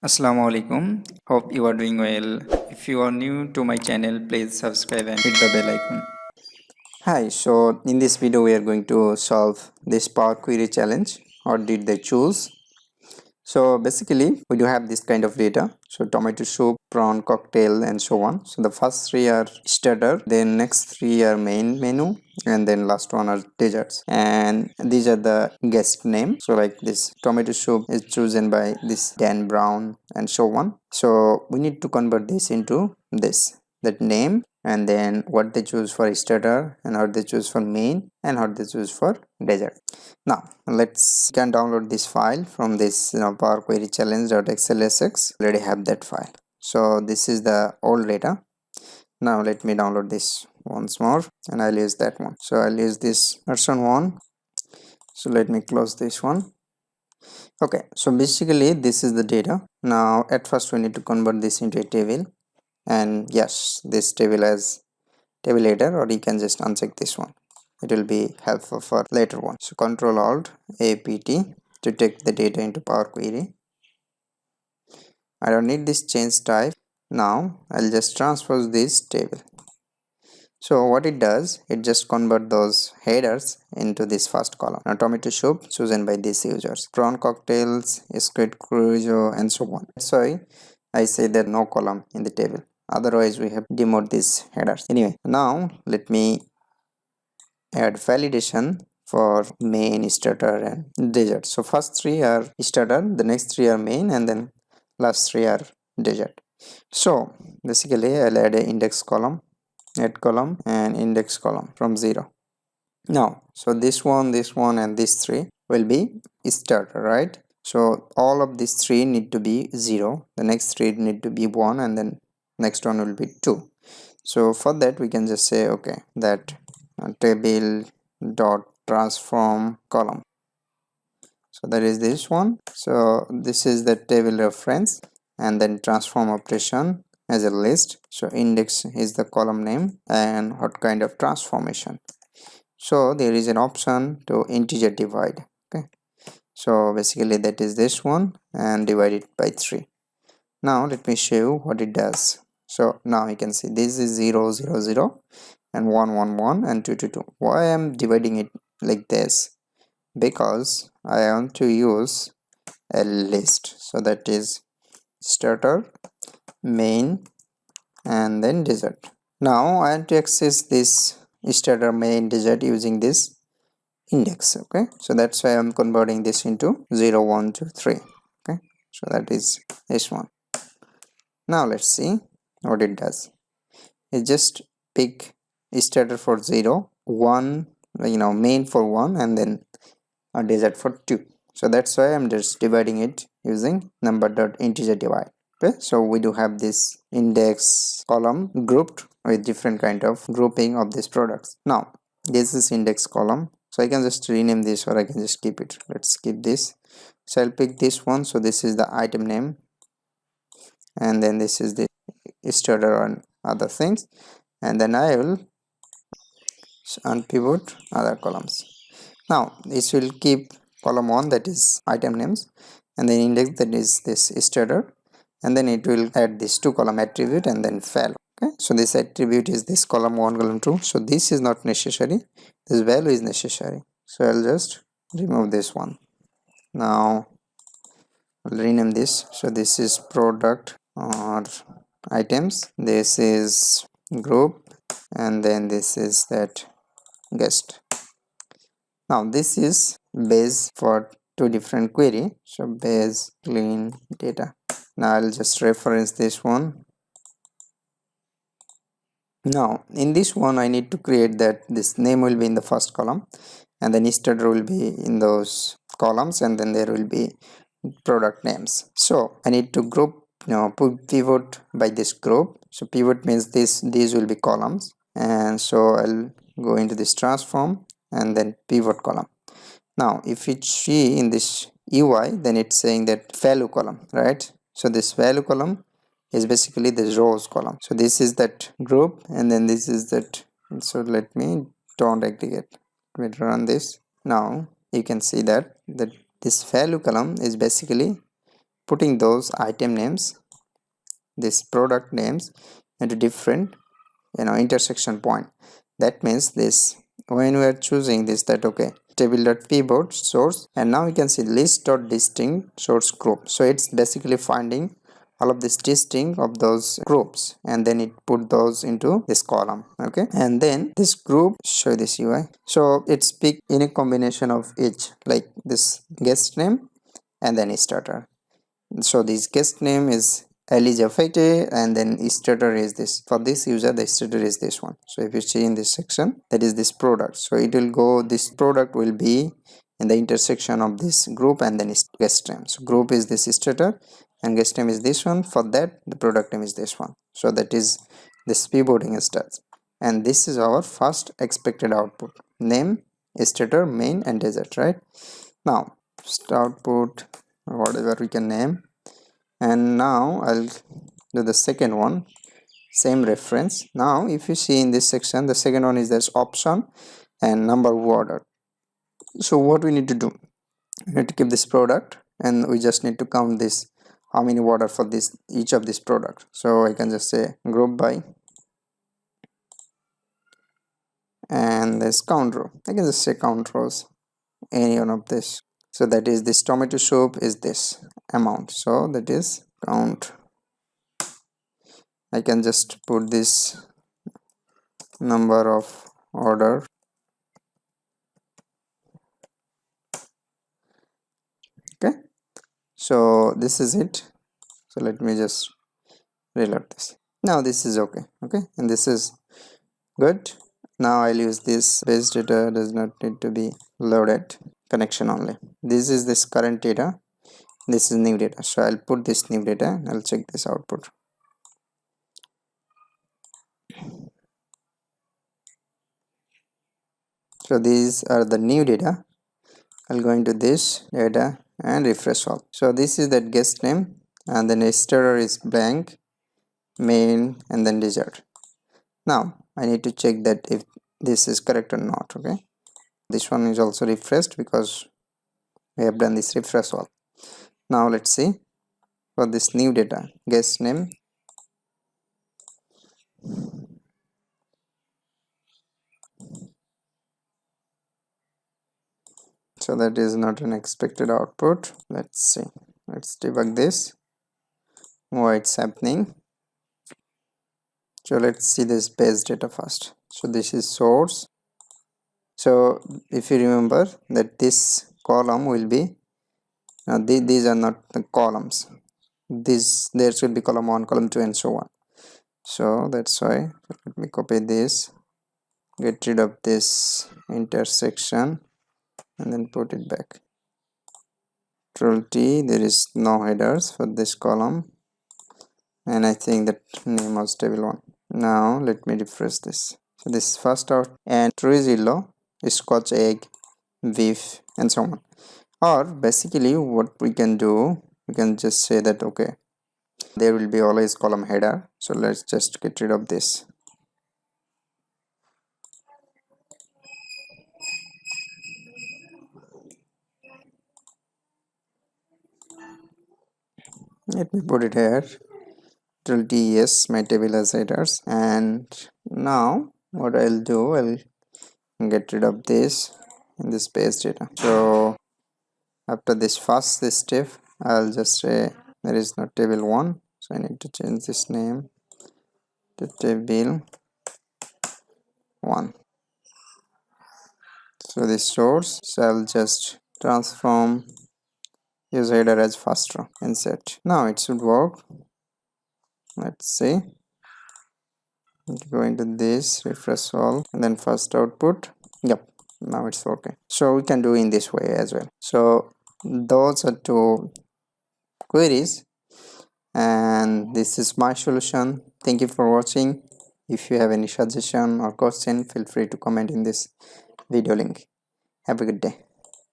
Assalamu alaikum. Hope you are doing well. If you are new to my channel, please subscribe and hit the bell icon. Hi, so in this video we are going to solve this Power Query challenge. What did they choose? So basically we do have this kind of data. So tomato soup, prawn cocktail and so on. So the first three are starter, then next three are main menu, and then last one are desserts. And these are the guest name. So like this tomato soup is chosen by this Dan Brown and so on. So we need to convert this into this, that name, and then what they choose for starter and what they choose for main and what they choose for dessert. Now can download this file from this Power Query challenge.xlsx. Already have that file. So this is the old data. Now let me download this once more and I'll use that one. So I'll use this version 1. So let me close this one. Okay, so basically this is the data. Now at first we need to convert this into a table, and yes, this table has table header, or you can just uncheck this one. It will be helpful for later one. So Control Alt APT to take the data into Power Query. I don't need this change type. Now I'll just transpose this table. So what it does, it just convert those headers into this first column. Now tomato soup chosen by these users, prawn cocktails, squid chorizo, and so on. That's why I say that no column in the table. Otherwise we have demote these headers. Anyway, now let me add validation for main, starter and dessert. So first three are starter, the next three are main, and then last three are dessert. So basically I'll add an index column, add column and index column from 0. Now so this one and these three will be starter, right? So all of these three need to be 0, the next three need to be 1, and then next one will be 2. So for that we can just say okay, that table dot transform column. So that is this one. So this is the table reference, and then transform operation as a list. So index is the column name and what kind of transformation. So there is an option to integer divide. Okay, so basically that is this one, and divide it by 3. Now let me show you what it does. So now you can see this is 0 0 0 and 1 1 1 and 2 2 2. Why I am dividing it like this? Because I want to use a list. So that is starter, main, and then dessert. Now I want to access this starter, main, dessert using this index. Okay, so that's why I'm converting this into 0 1 2 3. Okay, so that is this one. Now let's see what it does. It just pick starter for 0, 1, main for 1, and then a dessert for 2. So that's why I'm just dividing it using number.integer divide. Okay, so we do have this index column grouped with different kind of grouping of these products. Now this is index column, so I can just rename this, or I can just keep it. Let's keep this. So I'll pick this one. So this is the item name, and then this is the starter and other things, and then I will unpivot other columns. Now this will keep column 1, that is item names, and then index, that is this starter, and then it will add this 2 column attribute and then file. Okay, so this attribute is this column 1, column 2. So this is not necessary, this value is necessary. So I'll just remove this one. Now I'll rename this. So this is product or items, this is group, and then this is that guest. Now this is base for 2 different query. So base clean data. Now I'll just reference this one. Now in this one I need to create that this name will be in the first column, and then starter will be in those columns, and then there will be product names. So I need to group, put pivot by this group. So pivot means these will be columns, and so I'll go into this transform and then pivot column. Now if you see in this UI, then it's saying that value column, right? So this value column is basically the rows column. So this is that group, and then this is that. So let me don't aggregate. Let me run this. Now you can see that this value column is basically putting those item names, this product names, into different intersection point. That means this, when we are choosing this, that okay, table.pivot source, and now we can see list.distinct source group. So it's basically finding all of this distinct of those groups, and then it put those into this column. Okay, and then this group show this UI, so it's pick in a combination of each, like this guest name and then starter. So this guest name is Elijah Fete, and then starter is this. For this user, the starter is this one. So if you see in this section, that is this product. So it will go, this product will be in the intersection of this group and then its guest name. So group is this starter and guest name is this one. For that, the product name is this one. So that is this pivoting starts. And this is our first expected output. Name, starter, main, and desert, right? Now, output, whatever we can name. And now I'll do the second one, same reference. Now if you see in this section, the second one is this option and number order. So what we need to do, we need to keep this product, and we just need to count this, how many order for this, each of this product. So I can just say group by, and this count row, I can just say count rows, any one of this. So that is this tomato soup is this amount, so that is count. I can just put this number of order. Okay, so this is it. So let me just reload this. Now this is okay. Okay, and this is good. Now I'll use this base data, does not need to be loaded, connection only. This is this current data, this is new data. So I'll put this new data, I'll check this output. So these are the new data. I'll go into this data and refresh all. So this is that guest name, and then starter is blank, main, and then dessert. Now I need to check that if this is correct or not. Okay, this one is also refreshed because we have done this refresh all. Now let's see for this new data, guest name, so that is not an expected output. Let's see, let's debug this, why it's happening. So let's see this base data first. So this is source. So if you remember that this column will be, these are not the columns, there should be column 1, column 2, and so on. So that's why, let me copy this, get rid of this intersection, and then put it back. Control T, there is no headers for this column, and I think that name was table 1. Now let me refresh this. So this is first out, and true is yellow, scotch egg, beef, and so on. Or basically what we can do, we can just say that okay, there will be always column header. So let's just get rid of this. Let me put it here. Control T, yes, my table has headers. And now what I'll do, I'll get rid of this in this base data. So after this first step, I'll just say there is no table 1, so I need to change this name to table 1. So this source, so I'll just transform use header as first row, insert. Now it should work. Let's see, go into this, refresh all, and then first output. Yep, now it's okay. So we can do in this way as well. So those are 2 queries, and this is my solution. Thank you for watching. If you have any suggestion or question, feel free to comment in this video link. Have a good day.